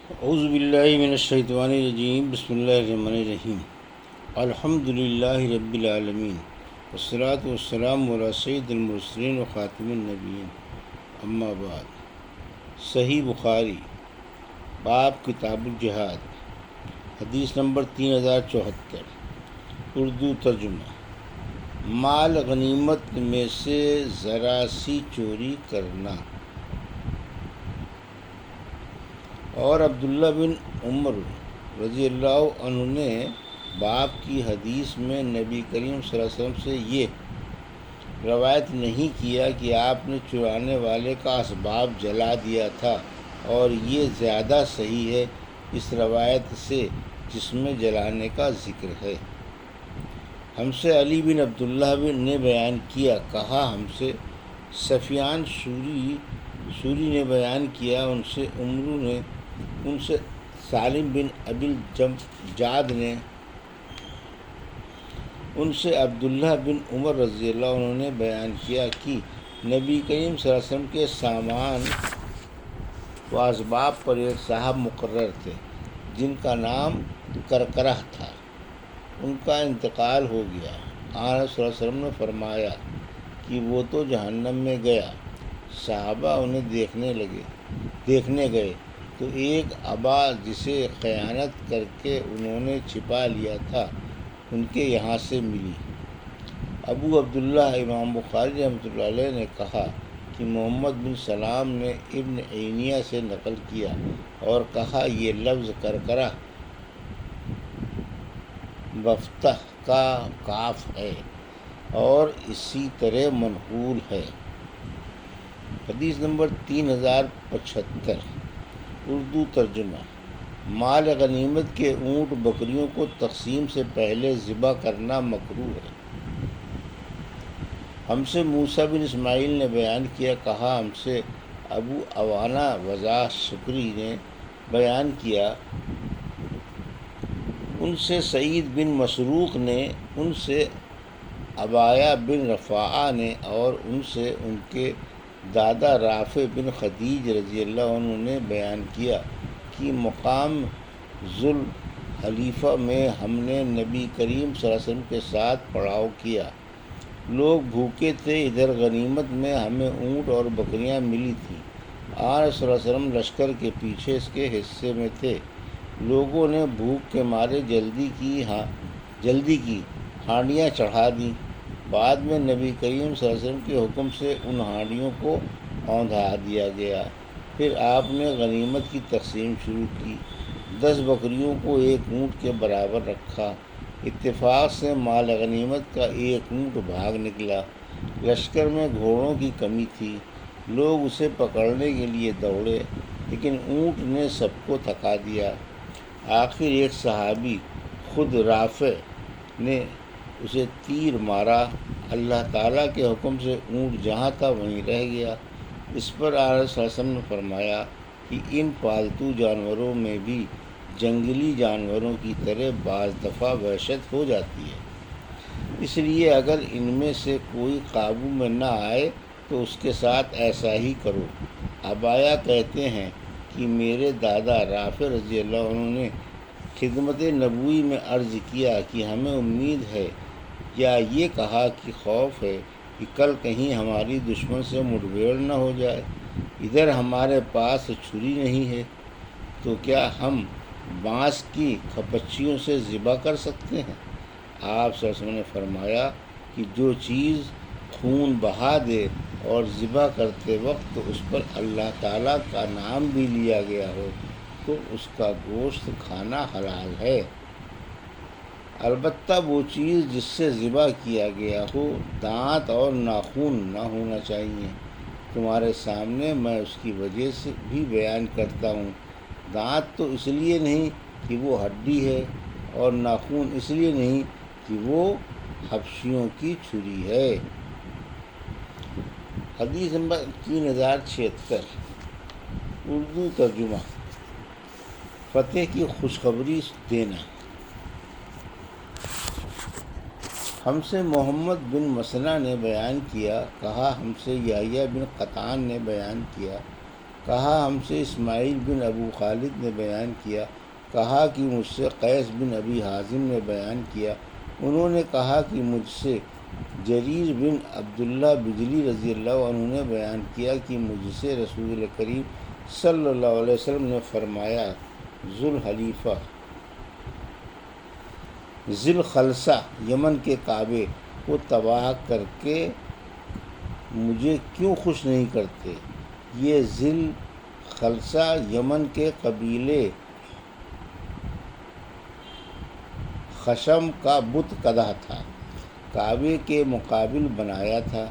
اعوذ باللہ من الشیطان الرجیم، بسم اللہ الرحمن الرحیم۔ الحمد للہ رب العالمین، والصلاة والسلام علی سید المرسلین و خاتم النبیین، اما بعد۔ صحیح بخاری، باب کتاب الجہاد، حدیث نمبر 3074، اردو ترجمہ۔ مال غنیمت میں سے ذرا سی چوری کرنا۔ اور عبداللہ بن عمر رضی اللہ عنہ نے باب کی حدیث میں نبی کریم صلی اللہ علیہ وسلم سے یہ روایت نہیں کیا کہ آپ نے چرانے والے کا اسباب جلا دیا تھا، اور یہ زیادہ صحیح ہے اس روایت سے جس میں جلانے کا ذکر ہے۔ ہم سے علی بن عبداللہ نے بیان کیا، کہا ہم سے سفیان سوری نے بیان کیا، ان سے عمرو نے، ان سے سالم بن ابی الجعد نے، ان سے عبداللہ بن عمر رضی اللہ عنہ نے بیان کیا کہ نبی کریم صلی اللہ علیہ وسلم کے سامان و اسباب پر ایک صاحب مقرر تھے جن کا نام کرکرہ تھا، ان کا انتقال ہو گیا۔ آن صلی اللہ علیہ وسلم نے فرمایا کہ وہ تو جہنم میں گیا۔ صحابہ انہیں دیکھنے گئے تو ایک ابا جسے خیانت کر کے انہوں نے چھپا لیا تھا ان کے یہاں سے ملی۔ ابو عبداللہ امام بخاری رحمۃ اللہ علیہ نے کہا کہ محمد بن سلام نے ابن عینیہ سے نقل کیا اور کہا یہ لفظ کرکرہ بفتح کا کاف ہے اور اسی طرح منقول ہے۔ حدیث نمبر 3075، اردو ترجمہ۔ مال غنیمت کے اونٹ بکریوں کو تقسیم سے پہلے ذبح کرنا مکروہ ہے۔ ہم سے موسیٰ بن اسماعیل نے بیان کیا، کہا ہم سے ابو عوانہ وضاح شکری نے بیان کیا، ان سے سعید بن مسروق نے، ان سے عبایہ بن رفاعہ نے، اور ان سے ان کے دادا رافع بن خدیج رضی اللہ عنہ نے بیان کیا کہ مقام ذوالحلیفہ میں ہم نے نبی کریم صلی اللہ علیہ وسلم کے ساتھ پڑاؤ کیا۔ لوگ بھوکے تھے، ادھر غنیمت میں ہمیں اونٹ اور بکریاں ملی تھیں۔ آن صلی اللہ علیہ وسلم لشکر کے پیچھے اس کے حصے میں تھے۔ لوگوں نے بھوک کے مارے جلدی کی ہانڈیاں چڑھا دیں۔ بعد میں نبی کریم صلی اللہ علیہ وسلم کے حکم سے ان ہانڈیوں کو اوندھا دیا گیا۔ پھر آپ نے غنیمت کی تقسیم شروع کی۔ 10 بکریوں کو 1 اونٹ کے برابر رکھا۔ اتفاق سے مال غنیمت کا 1 اونٹ بھاگ نکلا۔ لشکر میں گھوڑوں کی کمی تھی، لوگ اسے پکڑنے کے لیے دوڑے، لیکن اونٹ نے سب کو تھکا دیا۔ آخر ایک صحابی خود رافع نے اسے تیر مارا۔ اللہ تعالیٰ کے حکم سے اونٹ جہاں تھا وہیں رہ گیا۔ اس پر آن صلی اللہ علیہ وسلم نے فرمایا کہ ان پالتو جانوروں میں بھی جنگلی جانوروں کی طرح بعض دفعہ وحشت ہو جاتی ہے، اس لیے اگر ان میں سے کوئی قابو میں نہ آئے تو اس کے ساتھ ایسا ہی کرو۔ عبایہ کہتے ہیں کہ میرے دادا رافع رضی اللہ عنہ نے خدمت نبوی میں عرض کیا کہ ہمیں امید ہے یا یہ کہا کہ خوف ہے کہ کل کہیں ہماری دشمن سے مڈبھیڑ نہ ہو جائے۔ ادھر ہمارے پاس چھری نہیں ہے تو کیا ہم بانس کی کھپچیوں سے ذبح کر سکتے ہیں؟ آپ صلی اللہ علیہ وسلم نے فرمایا کہ جو چیز خون بہا دے اور ذبح کرتے وقت اس پر اللہ تعالیٰ کا نام بھی لیا گیا ہو تو اس کا گوشت کھانا حلال ہے، البتہ وہ چیز جس سے ذبح کیا گیا ہو دانت اور ناخن نہ ہونا چاہیے۔ تمہارے سامنے میں اس کی وجہ سے بھی بیان کرتا ہوں۔ دانت تو اس لیے نہیں کہ وہ ہڈی ہے، اور ناخن اس لیے نہیں کہ وہ حبشیوں کی چھری ہے۔ حدیث نمبر 3076، اردو ترجمہ۔ فتح کی خوشخبری دینا۔ ہم سے محمد بن مسنہ نے بیان کیا، کہا ہم سے یحییٰ بن قطان نے بیان کیا، کہا ہم سے اسماعیل بن ابو خالد نے بیان کیا، کہا کہ مجھ سے قیس بن ابی حازم نے بیان کیا، انہوں نے کہا کہ مجھ سے جریر بن عبداللہ بجلی رضی اللہ عنہ نے بیان کیا کہ مجھ سے رسول کریم صلی اللہ علیہ وسلم نے فرمایا، ذوالحلیفہ ذی الخلصہ یمن کے کعبے کو تباہ کر کے مجھے کیوں خوش نہیں کرتے؟ یہ ذی الخلصہ یمن کے قبیلے خشم کا بت قدح تھا، کعبے کے مقابل بنایا تھا،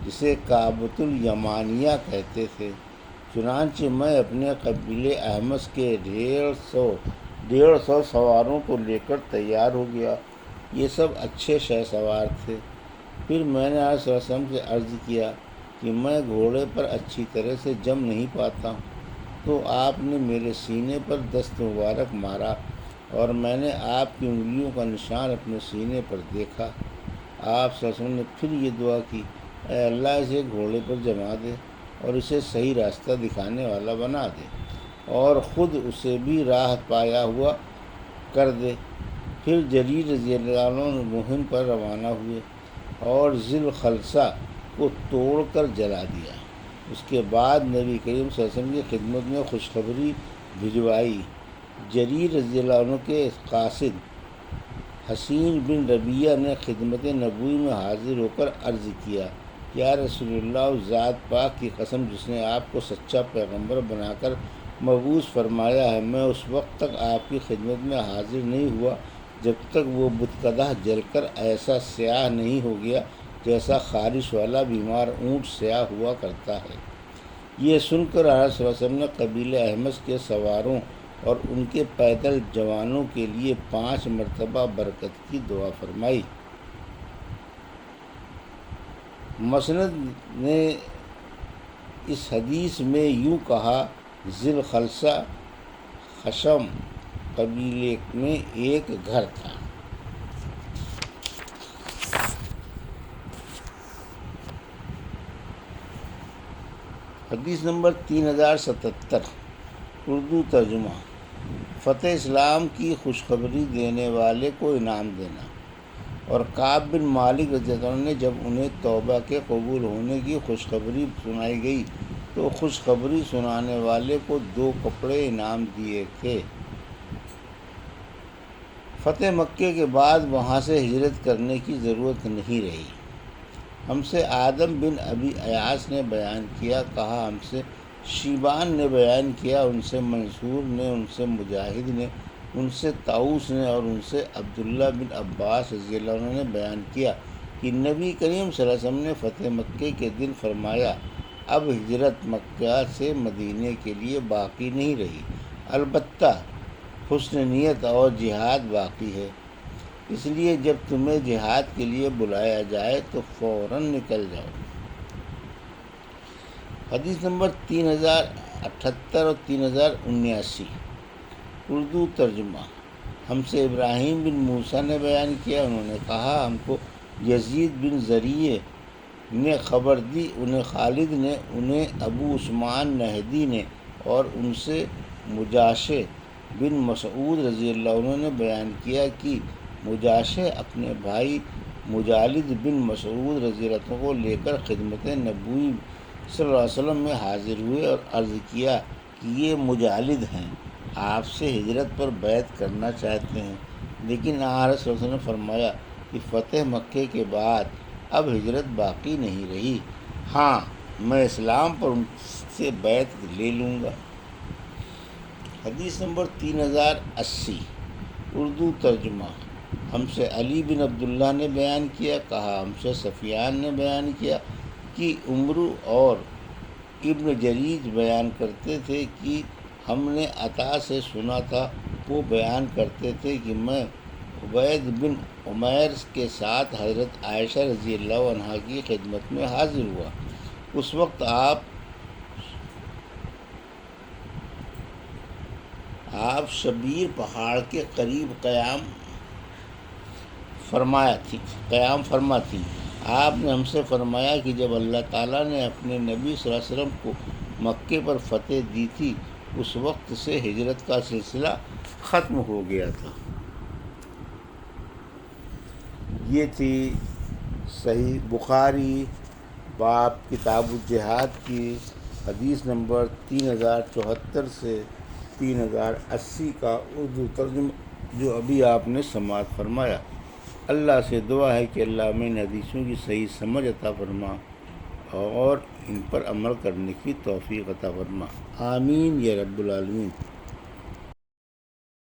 جسے کعبۃ الیمانیہ کہتے تھے۔ چنانچہ میں اپنے قبیلے احمس کے 150 سواروں کو لے کر تیار ہو گیا۔ یہ سب اچھے شہ سوار تھے۔ پھر میں نے آپ صلی اللہ علیہ وسلم سے عرض کیا کہ میں گھوڑے پر اچھی طرح سے جم نہیں پاتا ہوں، تو آپ نے میرے سینے پر دست مبارک مارا اور میں نے آپ کی انگلیوں کا نشان اپنے سینے پر دیکھا۔ آپ صلی اللہ علیہ وسلم نے پھر یہ دعا کی، اے اللہ اسے گھوڑے پر جما دے اور اسے صحیح راستہ دکھانے والا بنا دے، اور خود اسے بھی راہ پایا ہوا کر دے۔ پھر جریر رضی اللہ عنہ مہم پر روانہ ہوئے اور ذی الخلصہ کو توڑ کر جلا دیا۔ اس کے بعد نبی کریم صلی اللہ علیہ وسلم کی خدمت میں خوشخبری بھجوائی۔ جریر رضی اللہ عنہ کے قاصد حسین بن ربیعہ نے خدمت نبوی میں حاضر ہو کر عرض کیا، یا رسول اللہ، اس ذات پاک کی قسم جس نے آپ کو سچا پیغمبر بنا کر مبعوث فرمایا ہے، میں اس وقت تک آپ کی خدمت میں حاضر نہیں ہوا جب تک وہ بت قدح جل کر ایسا سیاہ نہیں ہو گیا جیسا خارش والا بیمار اونٹ سیاہ ہوا کرتا ہے۔ یہ سن کر آپ صلی اللہ علیہ وسلم نے قبیلہ احمس کے سواروں اور ان کے پیدل جوانوں کے لیے 5 مرتبہ برکت کی دعا فرمائی۔ مسند نے اس حدیث میں یوں کہا، ذی الخلصہ خشم قبیلے میں ایک گھر تھا۔ حدیث نمبر 3077، اردو ترجمہ۔ فتح اسلام کی خوشخبری دینے والے کو انعام دینا۔ اور کعب بن مالک رضی اللہ عنہ نے جب انہیں توبہ کے قبول ہونے کی خوشخبری سنائی گئی تو خوشخبری سنانے والے کو 2 کپڑے انعام دیے تھے۔ فتح مکے کے بعد وہاں سے ہجرت کرنے کی ضرورت نہیں رہی۔ ہم سے آدم بن ابی ایاس نے بیان کیا، کہا ہم سے شیبان نے بیان کیا، ان سے منصور نے، ان سے مجاہد نے، ان سے طاؤس نے اور ان سے عبداللہ بن عباس رضی اللہ عنہ نے بیان کیا کہ نبی کریم صلی اللہ علیہ وسلم نے فتح مکے کے دن فرمایا، اب ہجرت مکہ سے مدینے کے لیے باقی نہیں رہی، البتہ حسن نیت اور جہاد باقی ہے، اس لیے جب تمہیں جہاد کے لیے بلایا جائے تو فوراً نکل جاؤ۔ حدیث نمبر 3078 اور 3079، اردو ترجمہ۔ ہم سے ابراہیم بن موسیٰ نے بیان کیا، انہوں نے کہا ہم کو یزید بن زریع نے خبر دی، انہیں خالد نے، انہیں ابو عثمان نہدی نے اور ان سے مجاشع بن مسعود رضی اللہ عنہ نے بیان کیا کہ مجاشع اپنے بھائی مجالد بن مسعود رضی اللہ عنہ کو لے کر خدمت نبوی صلی اللہ علیہ وسلم میں حاضر ہوئے اور عرض کیا کہ یہ مجالد ہیں، آپ سے ہجرت پر بیعت کرنا چاہتے ہیں، لیکن آپ صلی اللہ علیہ وسلم نے فرمایا کہ فتح مکے کے بعد اب ہجرت باقی نہیں رہی، ہاں میں اسلام پر ان سے بیعت لے لوں گا۔ حدیث نمبر 3080، اردو ترجمہ۔ ہم سے علی بن عبداللہ نے بیان کیا، کہا ہم سے سفیان نے بیان کیا کہ عمرو اور ابن جریج بیان کرتے تھے کہ ہم نے عطا سے سنا تھا، وہ بیان کرتے تھے کہ میں عبید بن عمیر کے ساتھ حضرت عائشہ رضی اللہ عنہا کی خدمت میں حاضر ہوا۔ اس وقت آپ شبیر پہاڑ کے قریب قیام فرما تھی۔ آپ نے ہم سے فرمایا کہ جب اللہ تعالیٰ نے اپنے نبی صلی اللہ علیہ وسلم کو مکے پر فتح دی تھی اس وقت سے ہجرت کا سلسلہ ختم ہو گیا تھا۔ یہ تھی صحیح بخاری باب کتاب الجہاد کی حدیث نمبر 3074 سے 3080 کا اردو ترجمہ جو ابھی آپ نے سماعت فرمایا۔ اللہ سے دعا ہے کہ اللہ ہمیں ان حدیثوں کی صحیح سمجھ عطا فرما اور ان پر عمل کرنے کی توفیق عطا فرما، آمین یا رب العالمین۔